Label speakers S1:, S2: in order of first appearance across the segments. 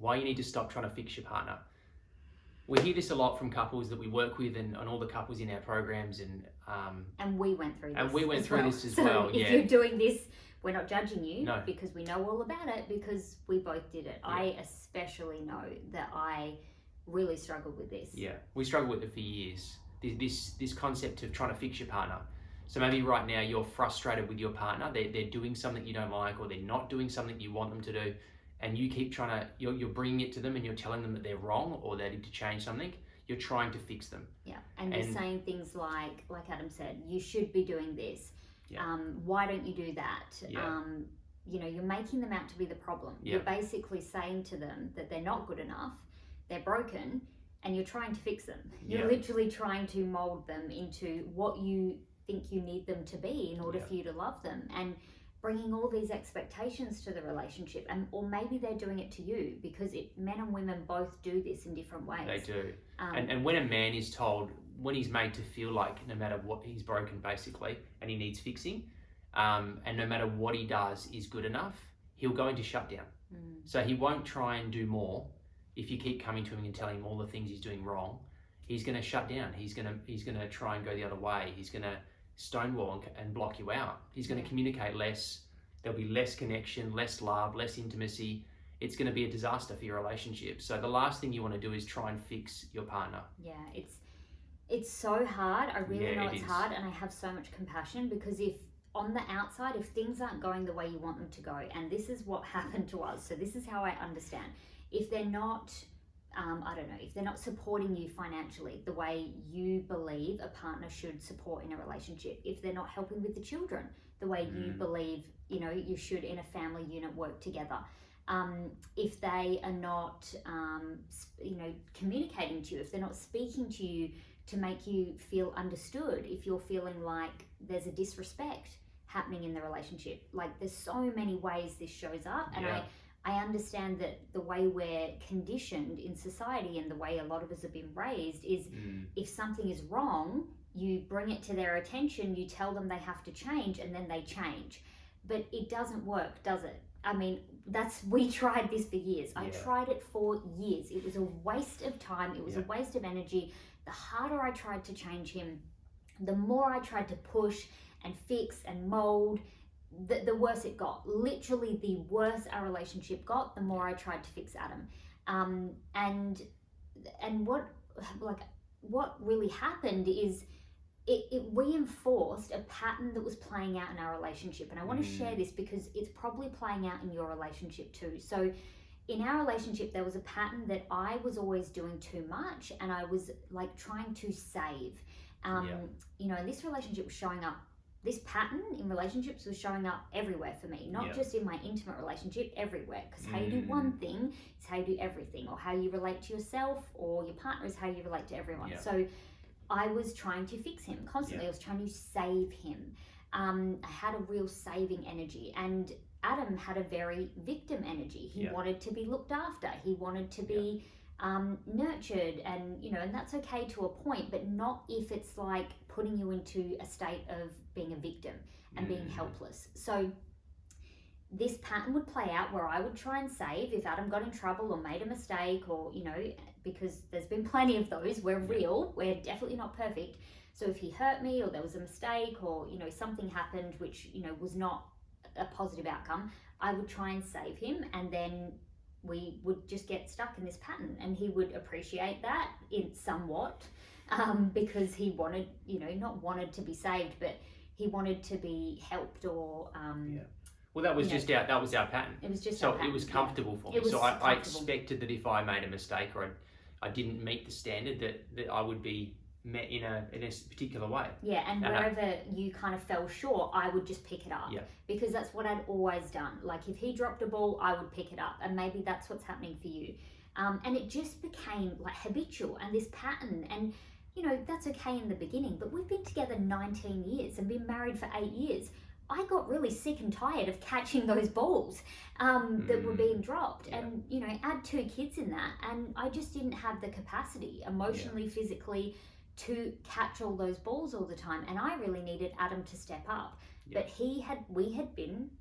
S1: why you need to stop trying to fix your partner. We hear this a lot from couples that we work with and all the couples in our programs, and
S2: we went through this.
S1: And we went through this as
S2: so
S1: well.
S2: If you're doing this, we're not judging you,
S1: no,
S2: because we know all about it, because we both did it. Yeah. I especially know that I really struggled with this.
S1: Yeah, we struggled with it for years. This concept of trying to fix your partner. So maybe right now you're frustrated with your partner. They're doing something you don't like, or they're not doing something you want them to do, and you keep trying to, you're bringing it to them and you're telling them that they're wrong or they need to change something. You're trying to fix them.
S2: Yeah, and you're saying things like Adam said, you should be doing this.
S1: Yeah.
S2: Why don't you do that?
S1: Yeah.
S2: You're making them out to be the problem.
S1: Yeah.
S2: You're basically saying to them that they're not good enough, they're broken, and you're trying to fix them. You're literally trying to mold them into what you think you need them to be in order for you to love them, and bringing all these expectations to the relationship. Or maybe they're doing it to you, because men and women both do this in different ways.
S1: They do. And when a man is told, when he's made to feel like no matter what, he's broken basically and he needs fixing, and no matter what he does is good enough, he'll go into shutdown. So he won't try and do more. If you keep coming to him and telling him all the things he's doing wrong, he's going to shut down. He's going to try and go the other way. He's going to stonewall and block you out. He's going to communicate less. There'll be less connection, less love, less intimacy. It's going to be a disaster for your relationship. So the last thing you want to do is try and fix your partner.
S2: Yeah, it's so hard. I really know it's hard, and I have so much compassion, because if on the outside, if things aren't going the way you want them to go, and this is what happened to us, so this is how I understand. If they're not if they're not supporting you financially the way you believe a partner should support in a relationship, if they're not helping with the children the way you believe you should in a family unit work together, if they are not communicating to you, if they're not speaking to you to make you feel understood, if you're feeling like there's a disrespect happening in the relationship, like there's so many ways this shows up. And I understand that the way we're conditioned in society and the way a lot of us have been raised is if something is wrong, you bring it to their attention, you tell them they have to change, and then they change. But it doesn't work, does it? I mean, we tried this for years. I tried it for years. It was a waste of time. It was a waste of energy. The harder I tried to change him, the more I tried to push and fix and mold, the worse it got. Literally, the worse our relationship got, the more I tried to fix Adam. And what really happened is it reinforced a pattern that was playing out in our relationship. And I want to share this because it's probably playing out in your relationship too. So in our relationship, there was a pattern that I was always doing too much, and I was like trying to save. And this relationship was showing up. This pattern in relationships was showing up everywhere for me, not just in my intimate relationship, everywhere. Because how you do one thing is how you do everything, or how you relate to yourself or your partner is how you relate to everyone. Yeah. So I was trying to fix him constantly. I was trying to save him. I had a real saving energy, and Adam had a very victim energy. He wanted to be looked after. He wanted to be nurtured, and and that's okay to a point, but not if it's like putting you into a state of being a victim and being helpless. So this pattern would play out where I would try and save if Adam got in trouble or made a mistake, or because there's been plenty of those. We're real, we're definitely not perfect. So if he hurt me, or there was a mistake, or something happened which was not a positive outcome, I would try and save him, and then we would just get stuck in this pattern. And he would appreciate that in somewhat, because he wanted, not wanted to be saved, but he wanted to be helped, or
S1: well, that was that was our pattern.
S2: It was just
S1: so it was comfortable for me. So I expected that if I made a mistake or I didn't meet the standard, that I would be met in a particular way.
S2: Yeah, and wherever you kind of fell short, I would just pick it up. Yeah. Because that's what I'd always done. Like if he dropped a ball, I would pick it up, and maybe that's what's happening for you. And it just became like habitual, and this pattern, and that's okay in the beginning, but we've been together 19 years and been married for 8 years. I got really sick and tired of catching those balls that were being dropped, and add 2 kids in that, and I just didn't have the capacity emotionally, physically, to catch all those balls all the time. And I really needed Adam to step up, but we had been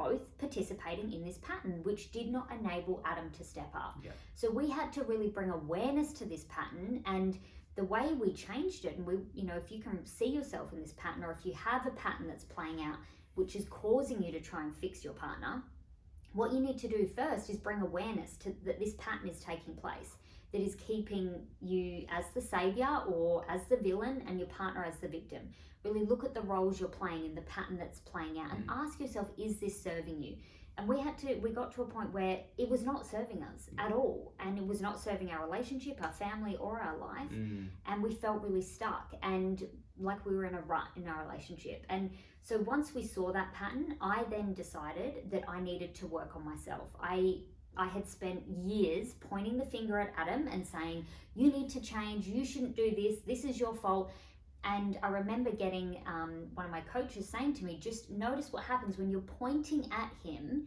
S2: both participating in this pattern, which did not enable Adam to step up.
S1: Yeah.
S2: So we had to really bring awareness to this pattern, and the way we changed it, and we, if you can see yourself in this pattern, or if you have a pattern that's playing out which is causing you to try and fix your partner, what you need to do first is bring awareness to that this pattern is taking place, that is keeping you as the savior or as the villain and your partner as the victim. Really look at the roles you're playing in the pattern that's playing out and ask yourself, is this serving you? And we got to a point where it was not serving us at all, and it was not serving our relationship, our family, or our life. And we felt really stuck and like we were in a rut in our relationship. And so once we saw that pattern, I then decided that I needed to work on myself. I had spent years pointing the finger at Adam and saying, you need to change, you shouldn't do this is your fault. And I remember getting one of my coaches saying to me, just notice what happens when you're pointing at him,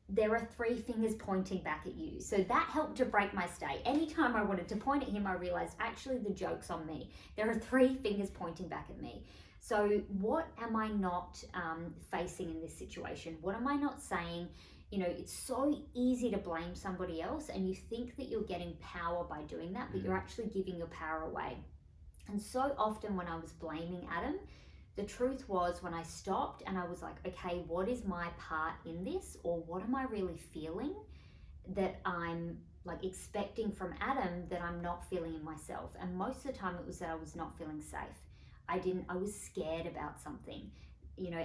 S2: there are 3 fingers pointing back at you. So that helped to break my stay. Anytime I wanted to point at him, I realized actually the joke's on me. There are 3 fingers pointing back at me. So what am I not facing in this situation? What am I not saying? It's so easy to blame somebody else, and you think that you're getting power by doing that, but you're actually giving your power away. And so often when I was blaming Adam, the truth was when I stopped and I was like, okay, what is my part in this? Or what am I really feeling that I'm like expecting from Adam that I'm not feeling in myself? And most of the time it was that I was not feeling safe. I was scared about something.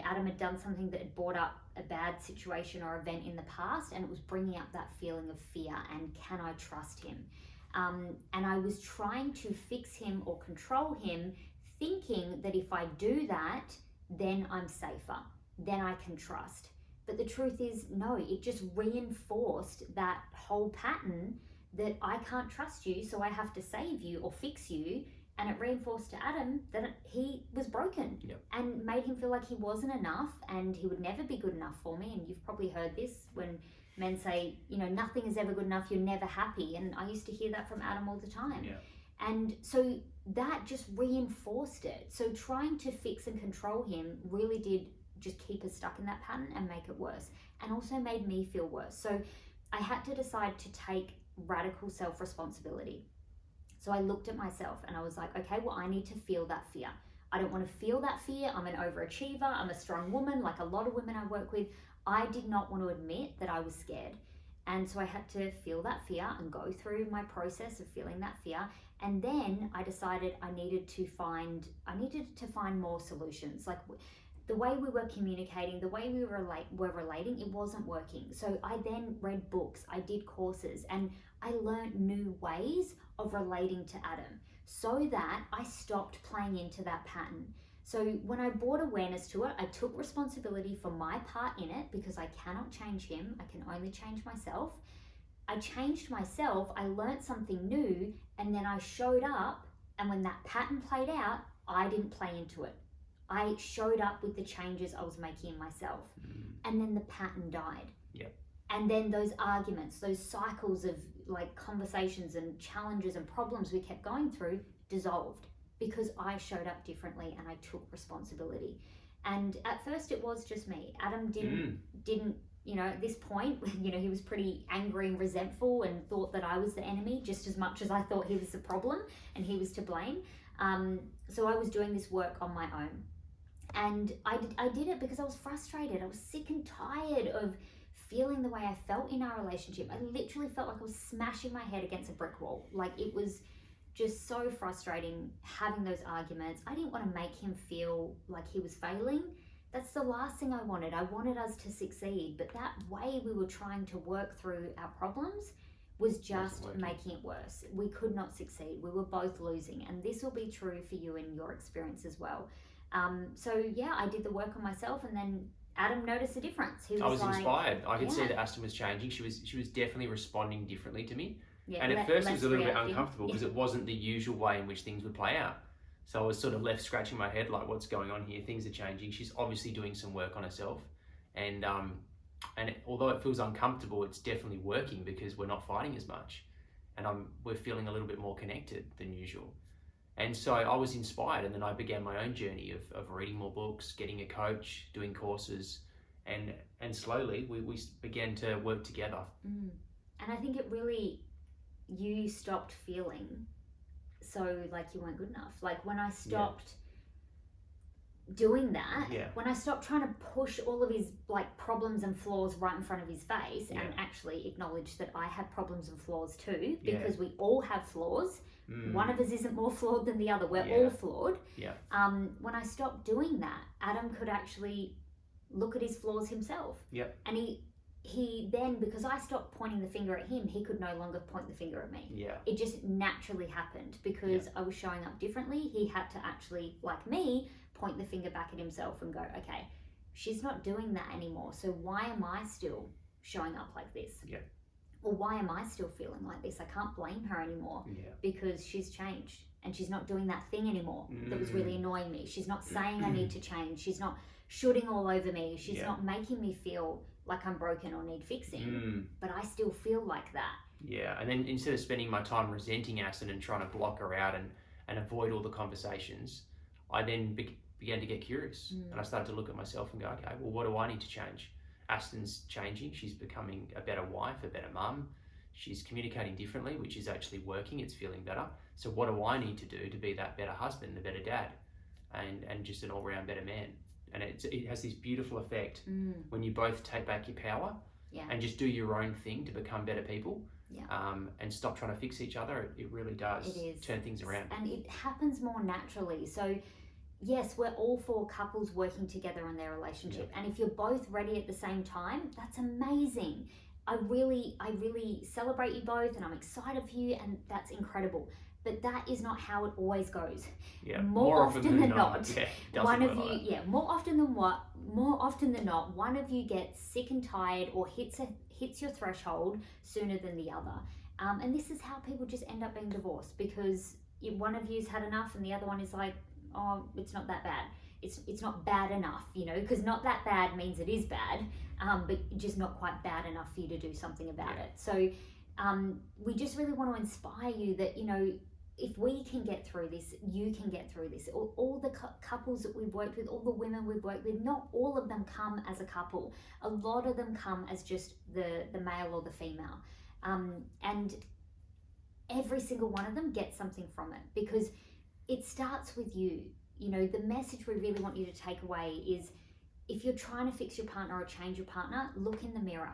S2: Adam had done something that had brought up a bad situation or event in the past, and it was bringing up that feeling of fear and can I trust him? And I was trying to fix him or control him, thinking that if I do that, then I'm safer, then I can trust. But the truth is, no, it just reinforced that whole pattern that I can't trust you, so I have to save you or fix you. And it reinforced to Adam that he was broken.
S1: Yep.
S2: And made him feel like he wasn't enough and he would never be good enough for me. And you've probably heard this when men say, nothing is ever good enough, you're never happy. And I used to hear that from Adam all the time.
S1: Yeah.
S2: And so that just reinforced it. So trying to fix and control him really did just keep us stuck in that pattern and make it worse, and also made me feel worse. So I had to decide to take radical self-responsibility. So I looked at myself and I was like, okay, well, I need to feel that fear. I don't want to feel that fear. I'm an overachiever. I'm a strong woman, like a lot of women I work with. I did not want to admit that I was scared. And so I had to feel that fear and go through my process of feeling that fear. And then I decided I needed to find more solutions. Like the way we were communicating, the way we were relating, it wasn't working. So I then read books, I did courses, and I learned new ways of relating to Adam so that I stopped playing into that pattern. So when I brought awareness to it, I took responsibility for my part in it, because I cannot change him, I can only change myself. I changed myself, I learned something new, and then I showed up, and when that pattern played out, I didn't play into it. I showed up with the changes I was making in myself, and then the pattern died.
S1: Yep.
S2: And then those arguments, those cycles of like conversations and challenges and problems we kept going through dissolved, because I showed up differently and I took responsibility. And at first it was just me. Adam didn't, at this point, he was pretty angry and resentful and thought that I was the enemy just as much as I thought he was the problem and he was to blame. So I was doing this work on my own. And I did it because I was frustrated. I was sick and tired of feeling the way I felt in our relationship. I literally felt like I was smashing my head against a brick wall. Like it was just so frustrating having those arguments. I didn't want to make him feel like he was failing. That's the last thing I wanted. I wanted us to succeed, but that way we were trying to work through our problems was just making it worse. We could not succeed. We were both losing, and this will be true for you in your experience as well. So yeah, I did the work on myself, and then Adam noticed a difference.
S1: I was inspired. I could see that Aston was changing. She was definitely responding differently to me. Yeah, and at first it was a little bit uncomfortable because it wasn't the usual way in which things would play out. So I was sort of left scratching my head like, what's going on here? Things are changing. She's obviously doing some work on herself. And although it feels uncomfortable, it's definitely working because we're not fighting as much. And we're feeling a little bit more connected than usual. And so I was inspired, and then I began my own journey of reading more books, getting a coach, doing courses, and slowly we began to work together.
S2: And I think it really, you stopped feeling so like you weren't good enough. Like when I stopped doing that, when I stopped trying to push all of his like problems and flaws right in front of his face and actually acknowledge that I have problems and flaws too, because we all have flaws. One of us isn't more flawed than the other. We're all flawed. When I stopped doing that, Adam could actually look at his flaws himself. And he then, because I stopped pointing the finger at him, he could no longer point the finger at me. It just naturally happened because I was showing up differently. He had to actually, like me, point the finger back at himself and go, okay, she's not doing that anymore. So why am I still showing up like this? Or why am I still feeling like this? I can't blame her anymore because she's changed and she's not doing that thing anymore that was really annoying me. She's not saying I need to change. She's not shooting all over me. She's not making me feel like I'm broken or need fixing, but I still feel like that.
S1: And then instead of spending my time resenting Aston and trying to block her out and avoid all the conversations, I then began to get curious and I started to look at myself and go, okay, well, what do I need to change? Aston's changing. She's becoming a better wife, a better mum. She's communicating differently, which is actually working. It's feeling better. So what do I need to do to be that better husband, the better dad, and just an all-round better man? And it has this beautiful effect when you both take back your power and just do your own thing to become better people and stop trying to fix each other. It really does turn things around.
S2: And it happens more naturally. So yes, we're all four couples working together in their relationship. And if you're both ready at the same time, that's amazing. I really celebrate you both and I'm excited for you and that's incredible. But that is not how it always goes. More often than not, one of you, more often than not, one of you gets sick and tired or hits your threshold sooner than the other. And this is how people just end up being divorced because one of you's had enough and the other one is like, oh, it's not that bad. It's not bad enough, you know, because not that bad means it is bad, but just not quite bad enough for you to do something about it. So we just really want to inspire you that, you know, if we can get through this, you can get through this. All the couples that we've worked with, all the women we've worked with, not all of them come as a couple. A lot of them come as just the male or the female. And every single one of them gets something from it because it starts with you. You know, the message we really want you to take away is if you're trying to fix your partner or change your partner, look in the mirror.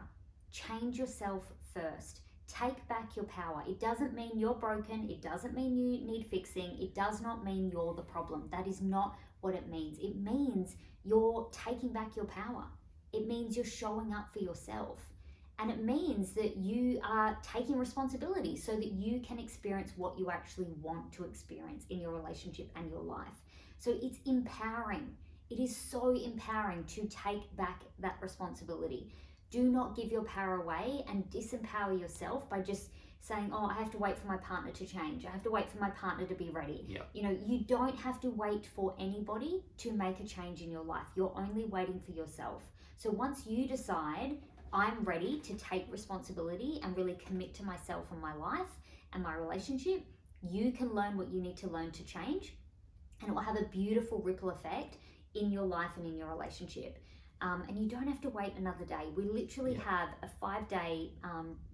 S2: Change yourself first. Take back your power. It doesn't mean you're broken. It doesn't mean you need fixing. It does not mean you're the problem. That is not what it means. It means you're taking back your power. It means you're showing up for yourself. And it means that you are taking responsibility so that you can experience what you actually want to experience in your relationship and your life. So it's empowering. It is so empowering to take back that responsibility. Do not give your power away and disempower yourself by just saying, oh, I have to wait for my partner to change. I have to wait for my partner to be ready. You know, you don't have to wait for anybody to make a change in your life. You're only waiting for yourself. So once you decide, I'm ready to take responsibility and really commit to myself and my life and my relationship, you can learn what you need to learn to change. And it will have a beautiful ripple effect in your life and in your relationship. And you don't have to wait another day. We literally have a 5-day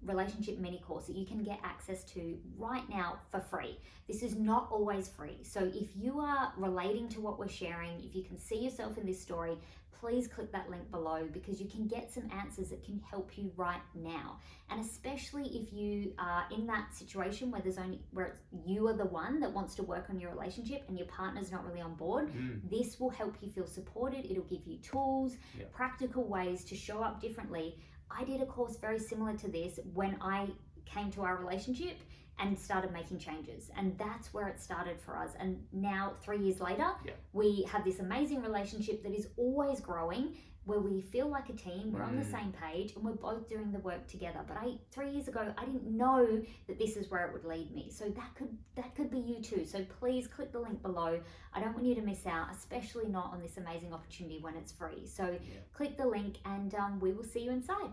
S2: relationship mini course that you can get access to right now for free. This is not always free. So if you are relating to what we're sharing, if you can see yourself in this story, please click that link below because you can get some answers that can help you right now. And especially if you are in that situation where you are the one that wants to work on your relationship and your partner's not really on board, this will help you feel supported. It'll give you tools, practical ways to show up differently. I did a course very similar to this when I came to our relationship and started making changes, and that's where it started for us. And now 3 years later, we have this amazing relationship that is always growing, where we feel like a team, we're on the same page, and we're both doing the work together. But 3 years ago, I didn't know that this is where it would lead me. So that could be you too. So please click the link below. I don't want you to miss out, especially not on this amazing opportunity when it's free. So click the link and we will see you inside.